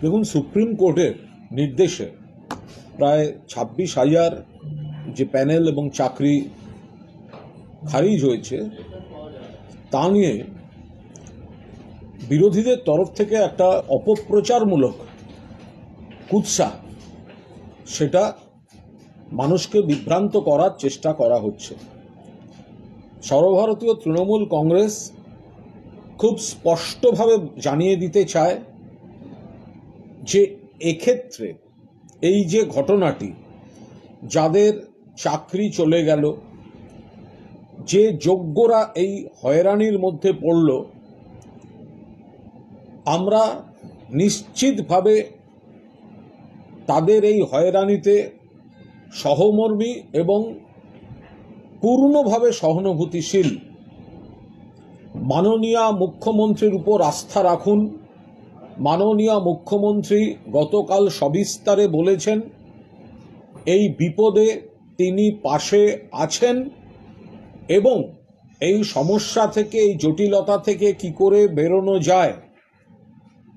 দেখুন, সুপ্রিম কোর্টের নির্দেশে প্রায় 26,000 যে প্যানেল এবং চাকরি খারিজ হয়েছে তা নিয়ে বিরোধীদের তরফ থেকে একটা অপপ্রচারমূলক কুৎসা, সেটা মানুষকে বিভ্রান্ত করার চেষ্টা করা হচ্ছে। সর্বভারতীয় তৃণমূল কংগ্রেস খুব স্পষ্টভাবে জানিয়ে দিতে চায় যে এক্ষেত্রে এই যে ঘটনাটি, যাদের চাকরি চলে গেল, যে যোগ্যরা এই হয়রানির মধ্যে পড়ল, আমরা নিশ্চিতভাবে তাদের এই হয়রানিতে সহমর্মী এবং পূর্ণভাবে সহানুভূতিশীল। মাননীয় মুখ্যমন্ত্রীর উপর আস্থা রাখুন। মাননীয় মুখ্যমন্ত্রী গতকাল সবিস্তারে বলেছেন এই বিপদে তিনি পাশে আছেন এবং এই সমস্যা থেকে, এই জটিলতা থেকে কি করে বেরোনো যায়,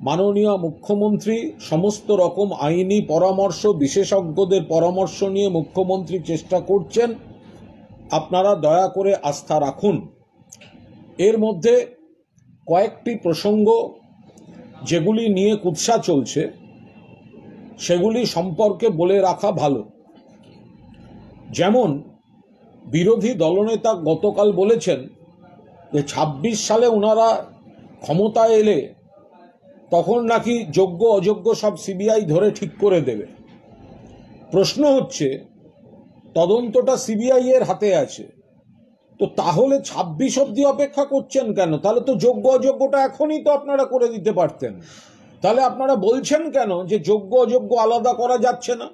মাননীয় মুখ্যমন্ত্রী সমস্ত রকম আইনি পরামর্শ, বিশেষজ্ঞদের পরামর্শ নিয়ে মুখ্যমন্ত্রী চেষ্টা করছেন। আপনারা দয়া করে আস্থা রাখুন। এর মধ্যে কয়েকটি প্রসঙ্গ যেগুলি নিয়ে কুৎসা চলছে সেগুলি সম্পর্কে বলে রাখা ভালো। যেমন বিরোধী দলনেতা গতকাল বলেছেন যে 26 সালে ওনারা ক্ষমতায় এলে তখন নাকি যোগ্য অযোগ্য সব সিবিআই ধরে ঠিক করে দেবে। প্রশ্ন হচ্ছে, তদন্তটা সিবিআই এর হাতে আছে, তো তাহলে 26 অবধি অপেক্ষা করছেন কেন? তাহলে তো যোগ্য অযোগ্যটা এখনই তো আপনারা করে দিতে পারতেন। তাহলে আপনারা বলছেন কেন যে যোগ্য অযোগ্য আলাদা করা যাচ্ছে না?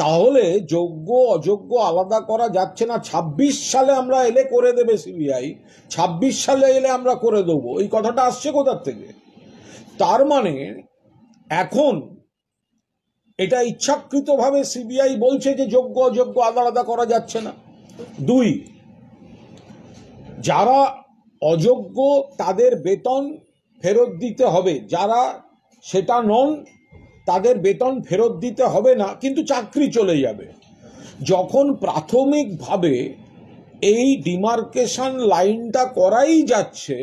তাহলে যোগ্য অযোগ্য আলাদা করা যাচ্ছে না, 26 সালে আমরা এলে করে দেবে সিবিআই, 26 সালে এলে আমরা করে দেবো, এই কথাটা আসছে কোথার থেকে? তার মানে এখন এটা ইচ্ছাকৃতভাবে সিবিআই বলছে যে যোগ্য অযোগ্য আলাদা করা যাচ্ছে না। 2, যারা অযোগ্য তাদের বেতন ফেরত দিতে হবে, যারা সেটা নন তাদের বেতন ফেরত দিতে হবে না, কিন্তু চাকরি চলে যাবে। যখন প্রাথমিকভাবে এই ডিমার্কেশন লাইনটা করাই যাচ্ছে,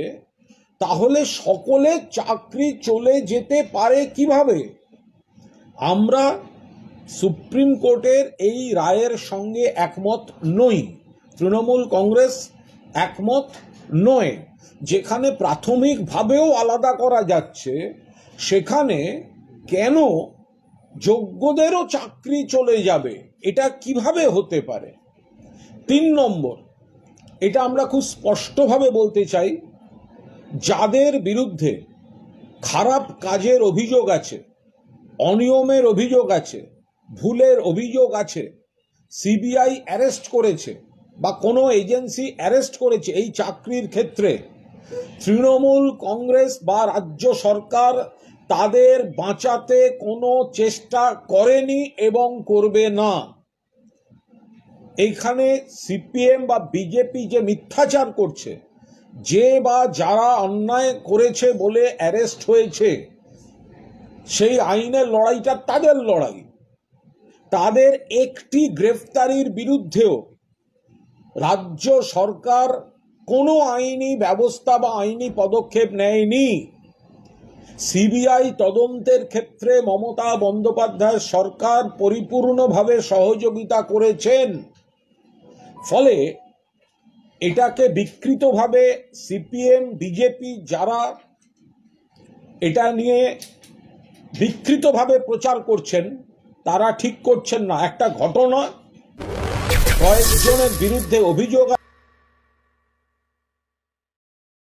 তাহলে সকলের চাকরি চলে যেতে পারে কিভাবে? আমরা সুপ্রিম কোর্টের এই রায়ের সঙ্গে একমত নই, তৃণমূল কংগ্রেস একমত নয়। যেখানে প্রাথমিকভাবেও আলাদা করা যাচ্ছে, সেখানে কেন যোগ্যদেরও চাকরি চলে যাবে? এটা কিভাবে হতে পারে? 3 নম্বর, এটা আমরা খুব স্পষ্টভাবে বলতে চাই, যাদের বিরুদ্ধে খারাপ কাজের অভিযোগ আছে, অনিয়মের অভিযোগ আছে, ভুলের অভিযোগ আছে, সিবিআই অ্যারেস্ট করেছে বা কোনো এজেন্সি অ্যারেস্ট করেছে এই চাকরির ক্ষেত্রে, তৃণমূল কংগ্রেস বা রাজ্য সরকার তাদের বাঁচাতে কোনো চেষ্টা করেনি এবং করবে না। এইখানে সিপিএম বা বিজেপি যে মিথ্যাচার করছে, যে বা যারা অন্যায় করেছে বলে অ্যারেস্ট হয়েছে, সেই আইনের লড়াইটা তাদের লড়াই। তাদের একটি গ্রেফতারির বিরুদ্ধেও রাজ্য সরকার কোনো আইনি ব্যবস্থা বা আইনি পদক্ষেপ নেয়নি। সিবিআই তদন্তের ক্ষেত্রে মমতা বন্দ্যোপাধ্যায় সরকার পরিপূর্ণভাবে সহযোগিতা করেছেন। ফলে এটাকে বিকৃতভাবে সিপিএম বিজেপি যারা এটা নিয়ে বিকৃতভাবে প্রচার করছেন, তারা ঠিক করছেন না। একটা ঘটনা, কয়েকজনের বিরুদ্ধে অভিযোগ